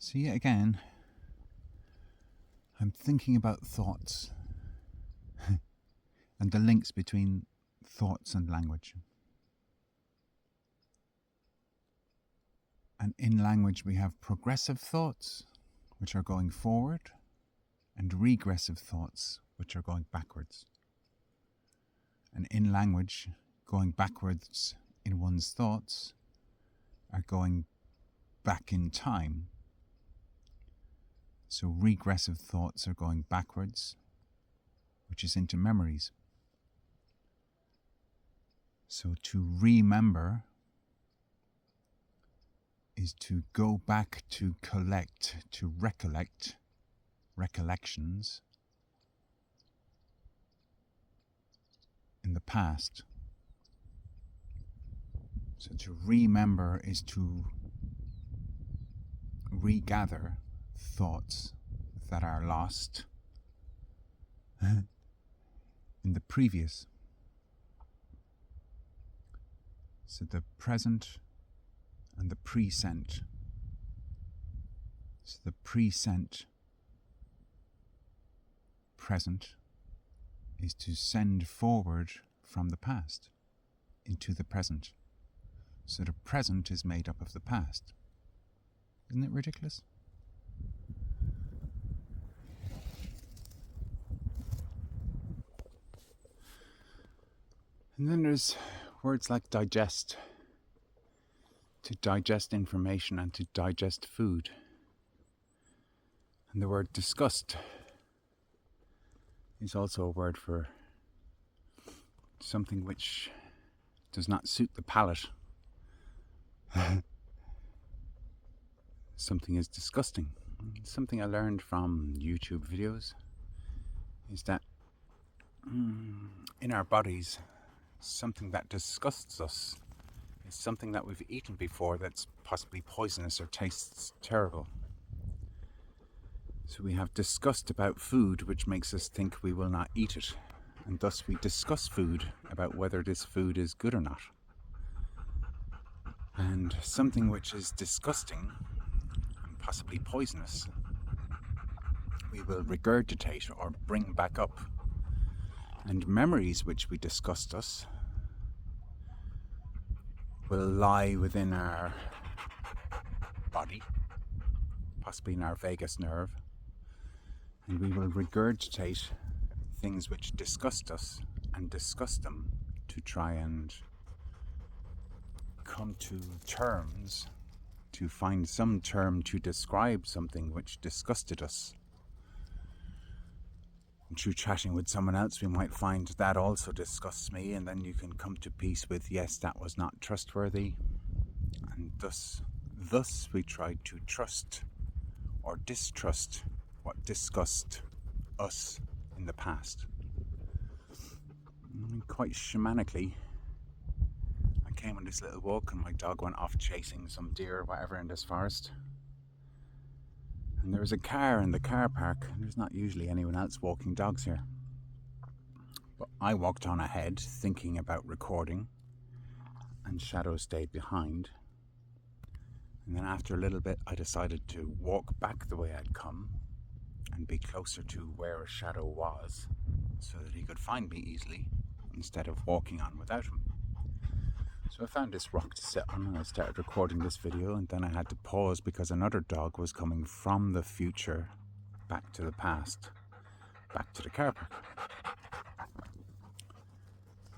So yet again, I'm thinking about thoughts and the links between thoughts and language. And in language we have progressive thoughts, which are going forward, and regressive thoughts, which are going backwards. And in language, going backwards in one's thoughts are going back in time. So regressive thoughts are going backwards, which is into memories. So to remember is to go back to collect, to recollect, recollections in the past. So to remember is to regather thoughts that are lost in the previous. So the present and the present. So the present present is to send forward from the past into the present. So the present is made up of the past. Isn't it ridiculous? And then there's words like digest, to digest information and to digest food. And the word disgust is also a word for something which does not suit the palate. Something is disgusting. Something I learned from YouTube videos is that in our bodies, something that disgusts us is something that we've eaten before that's possibly poisonous or tastes terrible. So we have disgust about food, which makes us think we will not eat it, and thus we discuss food about whether this food is good or not. And something which is disgusting and possibly poisonous, we will regurgitate or bring back up. And memories which we disgust us will lie within our body, possibly in our vagus nerve, and we will regurgitate things which disgust us and discuss them to try and come to terms, to find some term to describe something which disgusted us. And through chatting with someone else, we might find that also disgusts me, and then you can come to peace with, yes, that was not trustworthy. And thus we try to trust or distrust what disgusted us in the past. And quite shamanically, I came on this little walk and my dog went off chasing some deer or whatever in this forest. And there was a car in the car park, and there's not usually anyone else walking dogs here. But I walked on ahead thinking about recording, and Shadow stayed behind. And then after a little bit I decided to walk back the way I'd come and be closer to where Shadow was so that he could find me easily instead of walking on without him. So I found this rock to sit on and I started recording this video, and then I had to pause because another dog was coming from the future back to the past, back to the car park.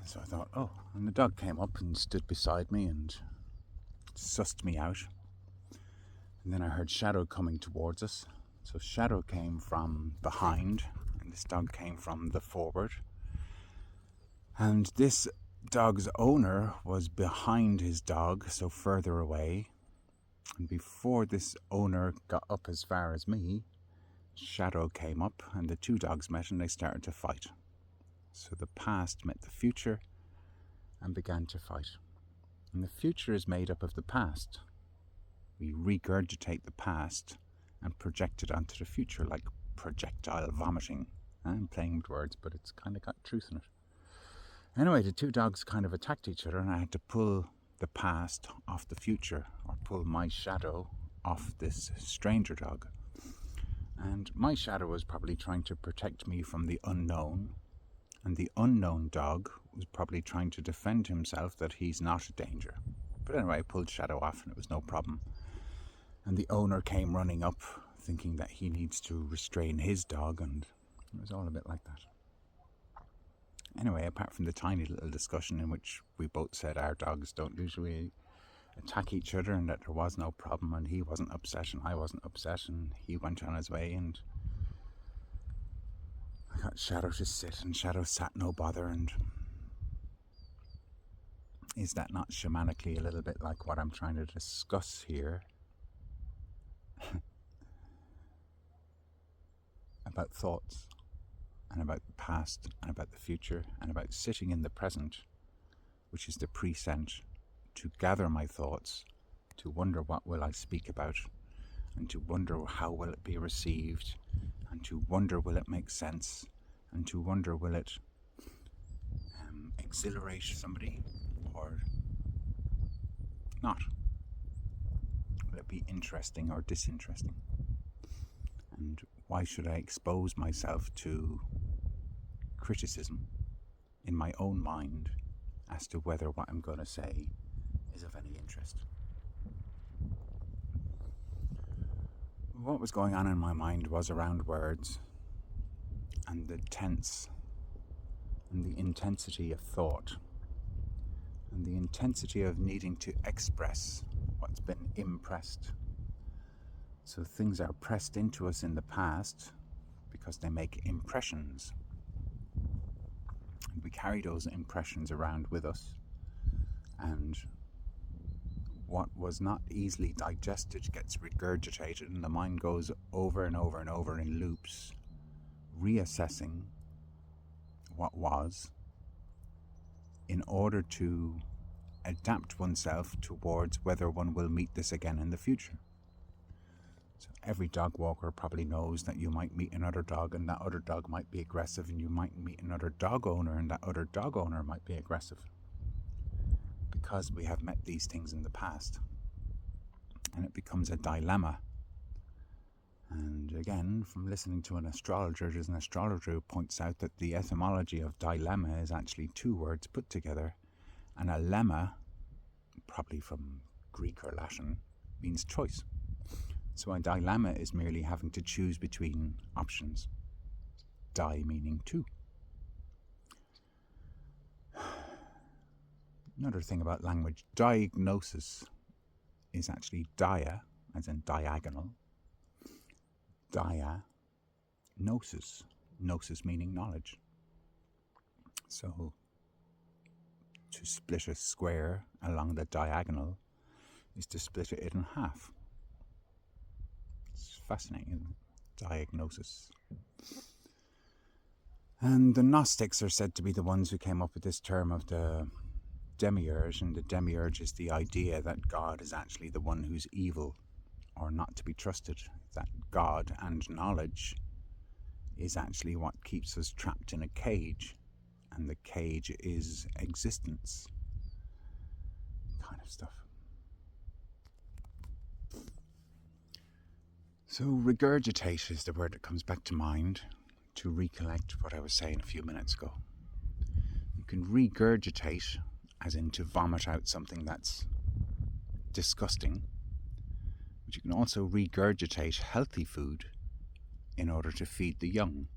So I thought, oh, and the dog came up and stood beside me and sussed me out. And then I heard Shadow coming towards us. So Shadow came from behind and this dog came from the forward. And this dog's owner was behind his dog, so further away. And before this owner got up as far as me, Shadow came up and the two dogs met and they started to fight. So the past met the future and began to fight. And the future is made up of the past. We regurgitate the past and project it onto the future, like projectile vomiting. I'm playing with words, but it's kind of got truth in it. Anyway, the two dogs kind of attacked each other and I had to pull the past off the future, or pull my shadow off this stranger dog. And my shadow was probably trying to protect me from the unknown, and the unknown dog was probably trying to defend himself that he's not a danger. But anyway, I pulled shadow off and it was no problem. And the owner came running up thinking that he needs to restrain his dog, and it was all a bit like that. Anyway, apart from the tiny little discussion in which we both said our dogs don't usually attack each other and that there was no problem, and he wasn't upset and I wasn't upset, and he went on his way, and I got Shadow to sit and Shadow sat no bother. And is that not shamanically a little bit like what I'm trying to discuss here? About thoughts, and about the past, and about the future, and about sitting in the present, which is the present, to gather my thoughts, to wonder what will I speak about, and to wonder how will it be received, and to wonder will it make sense, and to wonder will it exhilarate somebody or not. Will it be interesting or disinteresting? And why should I expose myself to criticism in my own mind as to whether what I'm going to say is of any interest? What was going on in my mind was around words and the tense and the intensity of thought and the intensity of needing to express what's been impressed. So things are pressed into us in the past because they make impressions. And we carry those impressions around with us. And what was not easily digested gets regurgitated, and the mind goes over and over and over in loops, reassessing what was in order to adapt oneself towards whether one will meet this again in the future. So every dog walker probably knows that you might meet another dog and that other dog might be aggressive, and you might meet another dog owner and that other dog owner might be aggressive, because we have met these things in the past. And it becomes a dilemma. And again, from listening to an astrologer, there's an astrologer who points out that the etymology of dilemma is actually two words put together. And a lemma, probably from Greek or Latin, means choice. So a dilemma is merely having to choose between options. Di meaning two. Another thing about language, diagnosis is actually dia, as in diagonal. Dia, gnosis. Gnosis meaning knowledge. So to split a square along the diagonal is to split it in half. It's fascinating, isn't it? Diagnosis. And the Gnostics are said to be the ones who came up with this term of the demiurge, and the demiurge is the idea that God is actually the one who's evil or not to be trusted, that God and knowledge is actually what keeps us trapped in a cage, and the cage is existence, kind of stuff. So regurgitate is the word that comes back to mind to recollect what I was saying a few minutes ago. You can regurgitate as in to vomit out something that's disgusting, but you can also regurgitate healthy food in order to feed the young,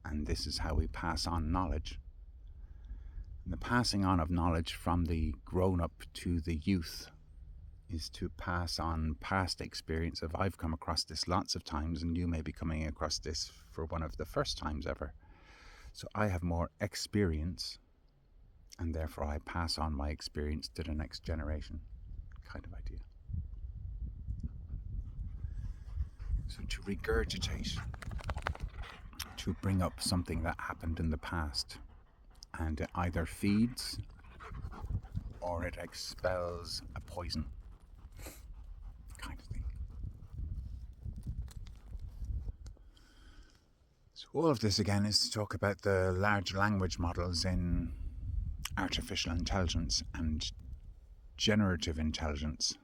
and this is how we pass on knowledge. And the passing on of knowledge from the grown-up to the youth is to pass on past experience of I've come across this lots of times, and you may be coming across this for one of the first times ever. So I have more experience, and therefore I pass on my experience to the next generation, kind of idea. So to regurgitate, to bring up something that happened in the past, and it either feeds or it expels a poison, kind of thing. So all of this again is to talk about the large language models in artificial intelligence and generative intelligence,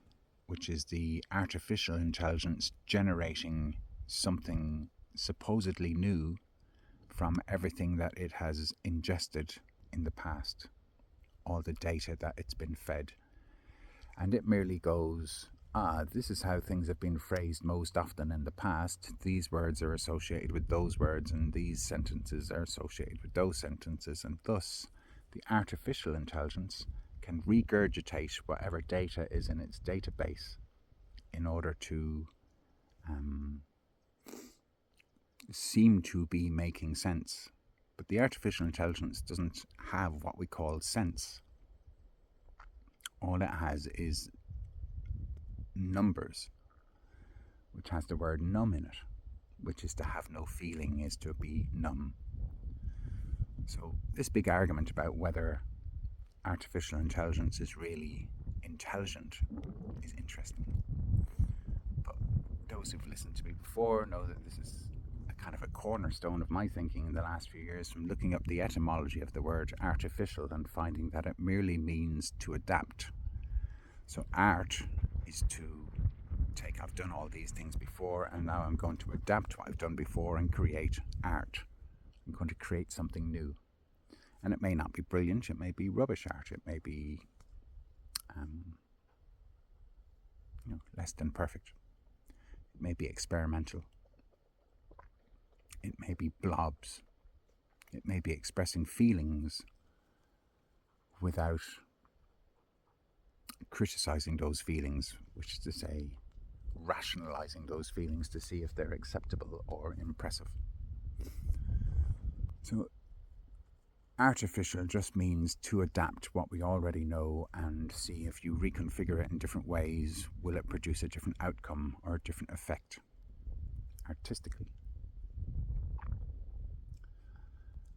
which is the artificial intelligence generating something supposedly new from everything that it has ingested in the past, all the data that it's been fed. And it merely goes, this is how things have been phrased most often in the past. These words are associated with those words, and these sentences are associated with those sentences, and thus the artificial intelligence can regurgitate whatever data is in its database in order to seem to be making sense. But the artificial intelligence doesn't have what we call sense. All it has is numbers, which has the word numb in it, which is to have no feeling, is to be numb. So this big argument about whether artificial intelligence is really intelligent is interesting. But those who've listened to me before know that this is a kind of a cornerstone of my thinking in the last few years, from looking up the etymology of the word artificial and finding that it merely means to adapt. So art is to take, I've done all these things before, and now I'm going to adapt what I've done before and create art. I'm going to create something new. And it may not be brilliant, it may be rubbish art, it may be less than perfect. It may be experimental. It may be blobs. It may be expressing feelings without criticizing those feelings, which is to say, rationalizing those feelings to see if they're acceptable or impressive. So artificial just means to adapt what we already know and see if you reconfigure it in different ways, will it produce a different outcome or a different effect artistically.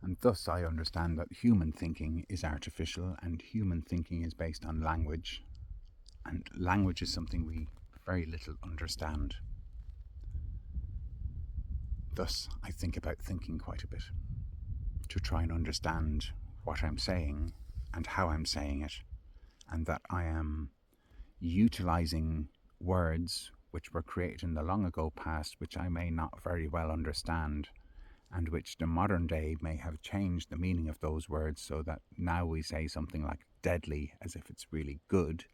And thus I understand that human thinking is artificial, and human thinking is based on language, and language is something we very little understand. Thus I think about thinking quite a bit, to try and understand what I'm saying and how I'm saying it, and that I am utilizing words which were created in the long ago past, which I may not very well understand, and which the modern day may have changed the meaning of those words, so that now we say something like deadly as if it's really good,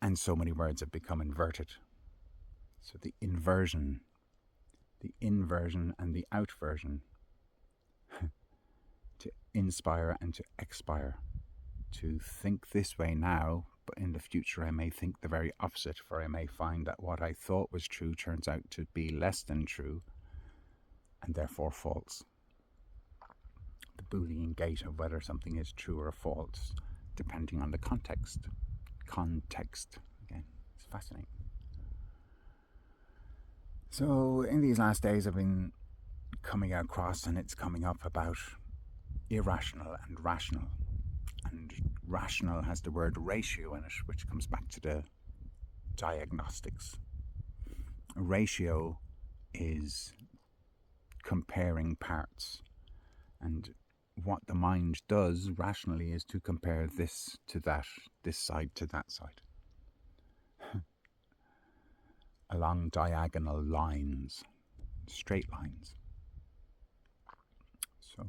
and so many words have become inverted. So the inversion and the outversion, to inspire and to expire, to think this way now, but in the future I may think the very opposite, for I may find that what I thought was true turns out to be less than true, and therefore false. The Boolean gate of whether something is true or false, depending on the context. Context, again, it's fascinating. So in these last days I've been coming across, and it's coming up, about irrational and rational. And rational has the word ratio in it, which comes back to the diagnostics. A ratio is comparing parts, and what the mind does rationally is to compare this to that, this side to that side, along diagonal lines, straight lines. So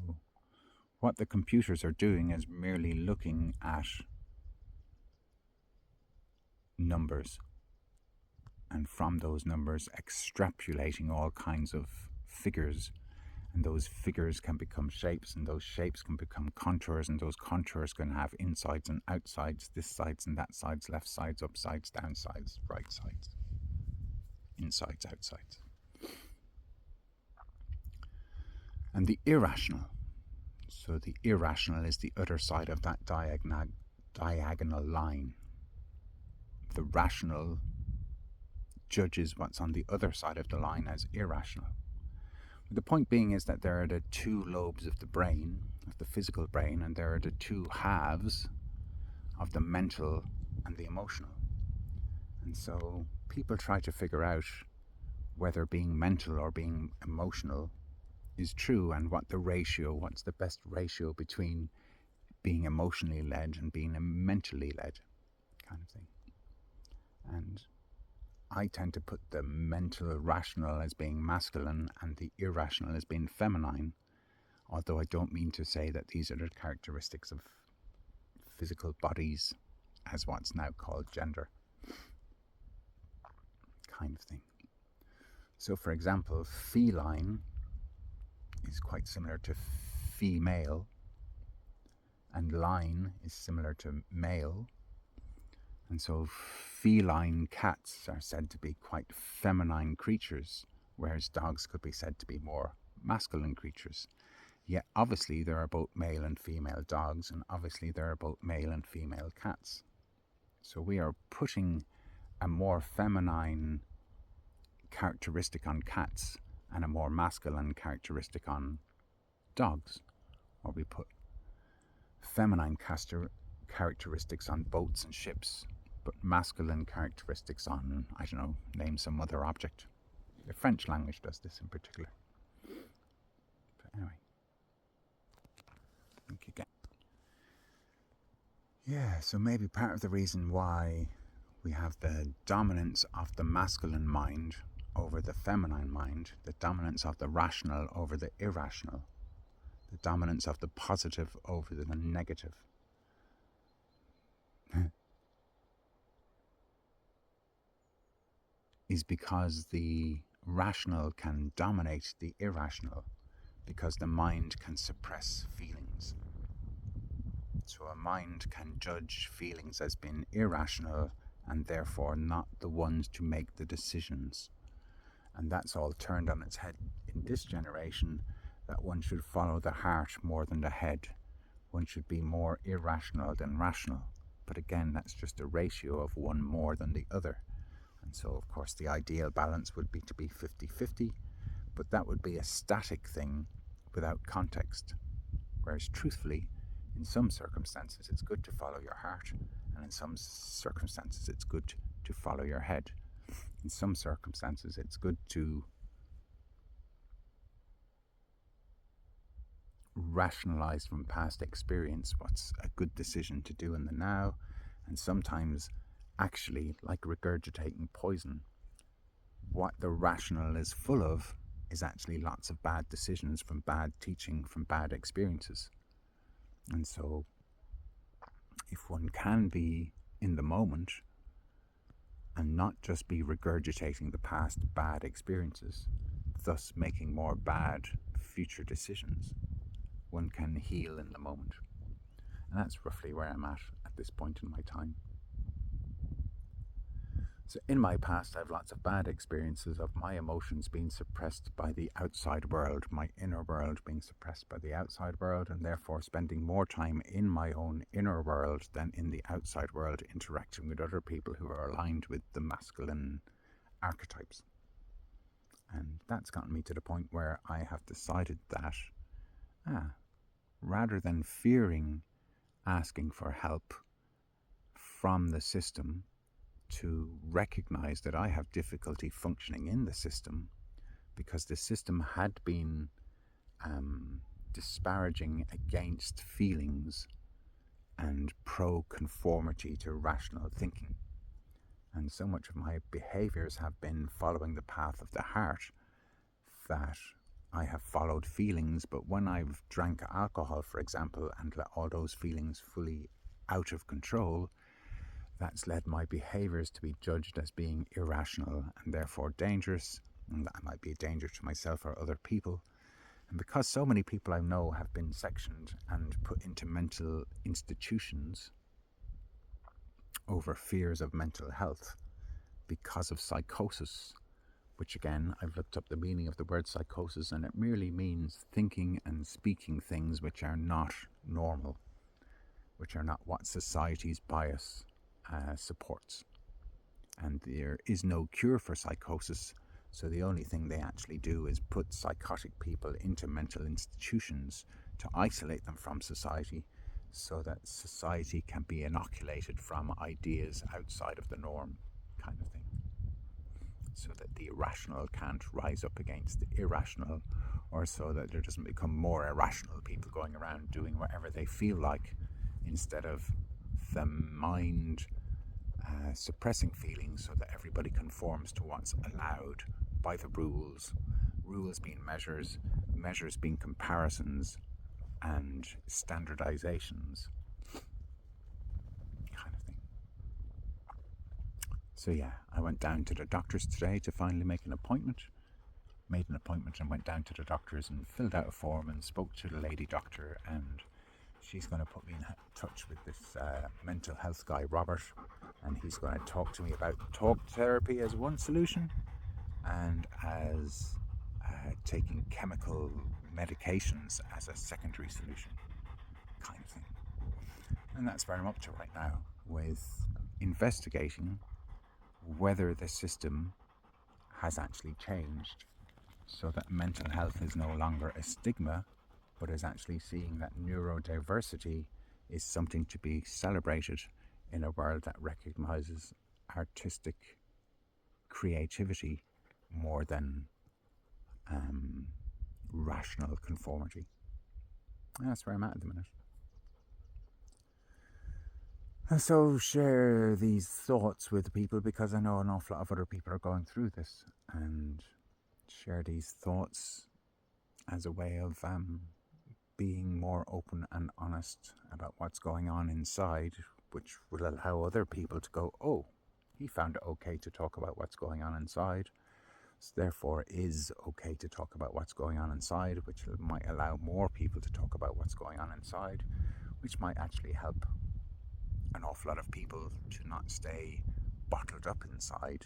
what the computers are doing is merely looking at numbers, and from those numbers extrapolating all kinds of figures, and those figures can become shapes, and those shapes can become contours, and those contours can have insides and outsides, this sides and that sides, left sides, up sides, down sides, right sides, insides, outsides. And the irrational, so the irrational is the other side of that diagonal line. The rational judges what's on the other side of the line as irrational. The point being is that there are the two lobes of the brain, of the physical brain, and there are the two halves of the mental and the emotional. And so people try to figure out whether being mental or being emotional is true, and what the ratio, what's the best ratio between being emotionally led and being mentally led, kind of thing. And I tend to put the mental rational as being masculine and the irrational as being feminine, although I don't mean to say that these are the characteristics of physical bodies as what's now called gender, kind of thing. So, for example, feline is quite similar to female, and line is similar to male. And so feline cats are said to be quite feminine creatures, whereas dogs could be said to be more masculine creatures. Yet obviously there are both male and female dogs, and obviously there are both male and female cats. So we are putting a more feminine characteristic on cats and a more masculine characteristic on dogs, or we put feminine characteristics on boats and ships, but masculine characteristics on, I don't know, name some other object. The French language does this in particular. But anyway, thank you again. Yeah, so maybe part of the reason why we have the dominance of the masculine mind over the feminine mind, the dominance of the rational over the irrational, the dominance of the positive over the negative, is because the rational can dominate the irrational, because the mind can suppress feelings. So a mind can judge feelings as being irrational and therefore not the ones to make the decisions. And that's all turned on its head in this generation, that one should follow the heart more than the head. One should be more irrational than rational. But again, that's just a ratio of one more than the other. And so, of course, the ideal balance would be to be 50-50, but that would be a static thing without context. Whereas, truthfully, in some circumstances, it's good to follow your heart, and in some circumstances, it's good to follow your head. In some circumstances, it's good to rationalize from past experience what's a good decision to do in the now, and sometimes actually, like regurgitating poison, what the rational is full of is actually lots of bad decisions from bad teaching, from bad experiences. And so if one can be in the moment and not just be regurgitating the past bad experiences, thus making more bad future decisions, one can heal in the moment. And that's roughly where I'm at this point in my time. So in my past, I have lots of bad experiences of my emotions being suppressed by the outside world, my inner world being suppressed by the outside world, and therefore spending more time in my own inner world than in the outside world, interacting with other people who are aligned with the masculine archetypes. And that's gotten me to the point where I have decided that rather than fearing asking for help from the system, to recognize that I have difficulty functioning in the system because the system had been disparaging against feelings and pro-conformity to rational thinking. And so much of my behaviors have been following the path of the heart that I have followed feelings, but when I've drank alcohol, for example, and let all those feelings fully out of control, that's led my behaviors to be judged as being irrational and therefore dangerous, and that I might be a danger to myself or other people. And because so many people I know have been sectioned and put into mental institutions over fears of mental health because of psychosis, which again, I've looked up the meaning of the word psychosis, and it merely means thinking and speaking things which are not normal, which are not what society's bias supports. And there is no cure for psychosis, so the only thing they actually do is put psychotic people into mental institutions to isolate them from society, so that society can be inoculated from ideas outside of the norm, kind of thing, so that the irrational can't rise up against the irrational, or so that there doesn't become more irrational people going around doing whatever they feel like, instead of the mind suppressing feelings so that everybody conforms to what's allowed by the rules. Rules being measures, measures being comparisons, and standardizations, kind of thing. So yeah, I went down to the doctor's today to finally make an appointment. Made an appointment and went down to the doctor's and filled out a form and spoke to the lady doctor, and she's going to put me in touch with this mental health guy, Robert, and he's going to talk to me about talk therapy as one solution and as taking chemical medications as a secondary solution, kind of thing. And that's where I'm up to right now, with investigating whether the system has actually changed so that mental health is no longer a stigma, but is actually seeing that neurodiversity is something to be celebrated in a world that recognizes artistic creativity more than rational conformity. And that's where I'm at the minute. And so share these thoughts with people, because I know an awful lot of other people are going through this, and share these thoughts as a way of being more open and honest about what's going on inside, which will allow other people to go, oh, he found it okay to talk about what's going on inside, so therefore is okay to talk about what's going on inside, which might allow more people to talk about what's going on inside, which might actually help an awful lot of people to not stay bottled up inside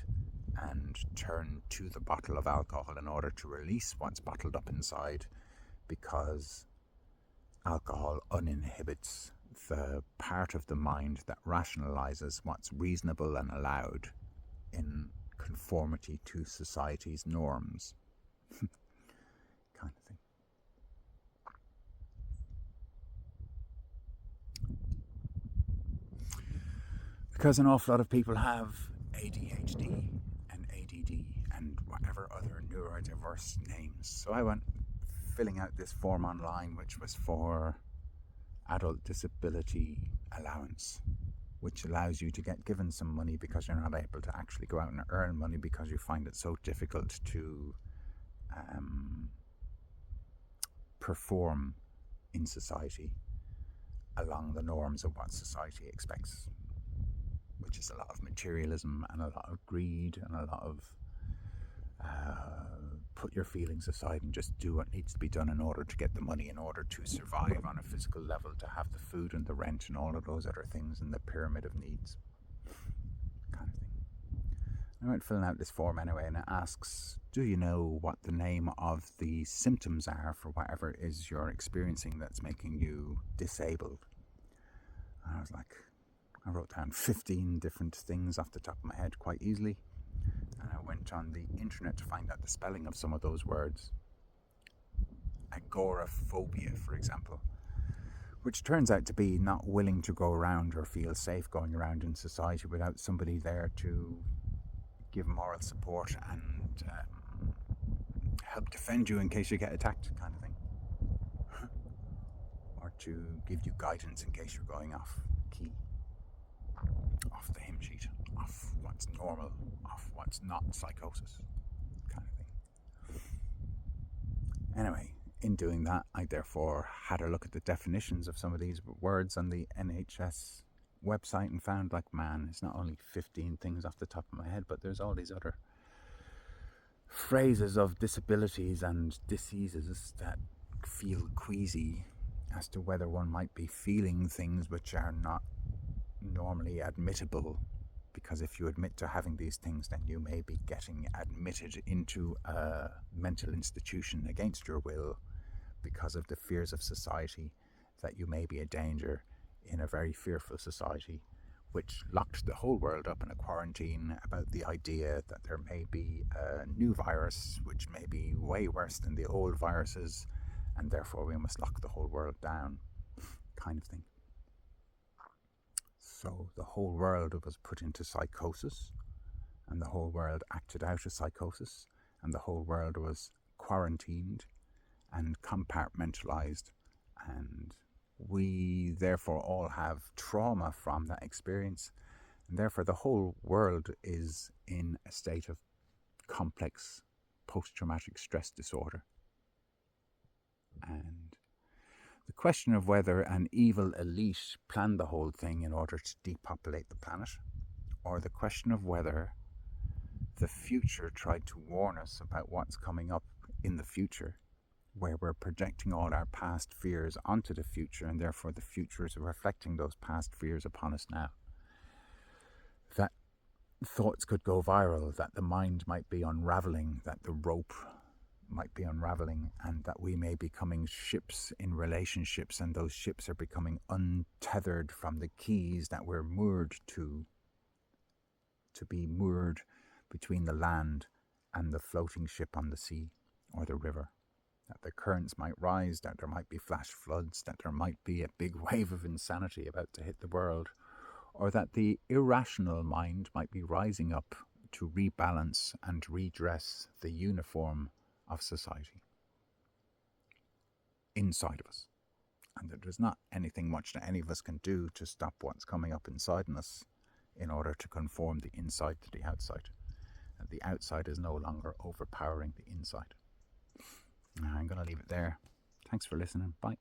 and turn to the bottle of alcohol in order to release what's bottled up inside, because alcohol uninhibits the part of the mind that rationalizes what's reasonable and allowed in conformity to society's norms. Kind of thing. Because an awful lot of people have ADHD and ADD and whatever other neurodiverse names. So I went filling out this form online, which was for adult disability allowance, which allows you to get given some money because you're not able to actually go out and earn money because you find it so difficult to perform in society along the norms of what society expects, which is a lot of materialism and a lot of greed and a lot of put your feelings aside and just do what needs to be done in order to get the money, in order to survive on a physical level, to have the food and the rent and all of those other things in the pyramid of needs, kind of thing. I went filling out this form anyway, and it asks, do you know what the name of the symptoms are for whatever it is you're experiencing that's making you disabled? And I was like, I wrote down 15 different things off the top of my head quite easily, and I went on the internet to find out the spelling of some of those words. Agoraphobia, for example, which turns out to be not willing to go around or feel safe going around in society without somebody there to give moral support and help defend you in case you get attacked, kind of thing. Or to give you guidance in case you're going off key, off the hymn sheet, off what's normal, off what's not psychosis, kind of thing. Anyway, in doing that, I therefore had a look at the definitions of some of these words on the NHS website and found, like, man, it's not only 15 things off the top of my head, but there's all these other phrases of disabilities and diseases that feel queasy as to whether one might be feeling things which are not normally admittable, because if you admit to having these things, then you may be getting admitted into a mental institution against your will because of the fears of society, that you may be a danger in a very fearful society, which locked the whole world up in a quarantine about the idea that there may be a new virus which may be way worse than the old viruses, and therefore we must lock the whole world down, kind of thing. So the whole world was put into psychosis, and the whole world acted out of psychosis, and the whole world was quarantined and compartmentalized, and we therefore all have trauma from that experience, And therefore the whole world is in a state of complex post-traumatic stress disorder. And the question of whether an evil elite planned the whole thing in order to depopulate the planet, or the question of whether the future tried to warn us about what's coming up in the future, where we're projecting all our past fears onto the future, and therefore the future is reflecting those past fears upon us now. That thoughts could go viral, that the mind might be unraveling, that the rope might be unraveling, and that we may be becoming ships in relationships, and those ships are becoming untethered from the keys that we're moored to be moored between the land and the floating ship on the sea or the river. That the currents might rise, that there might be flash floods, that there might be a big wave of insanity about to hit the world, or that the irrational mind might be rising up to rebalance and redress the uniform of society inside of us. And that there's not anything much that any of us can do to stop what's coming up inside us in order to conform the inside to the outside. And the outside is no longer overpowering the inside. I'm going to leave it there. Thanks for listening. Bye.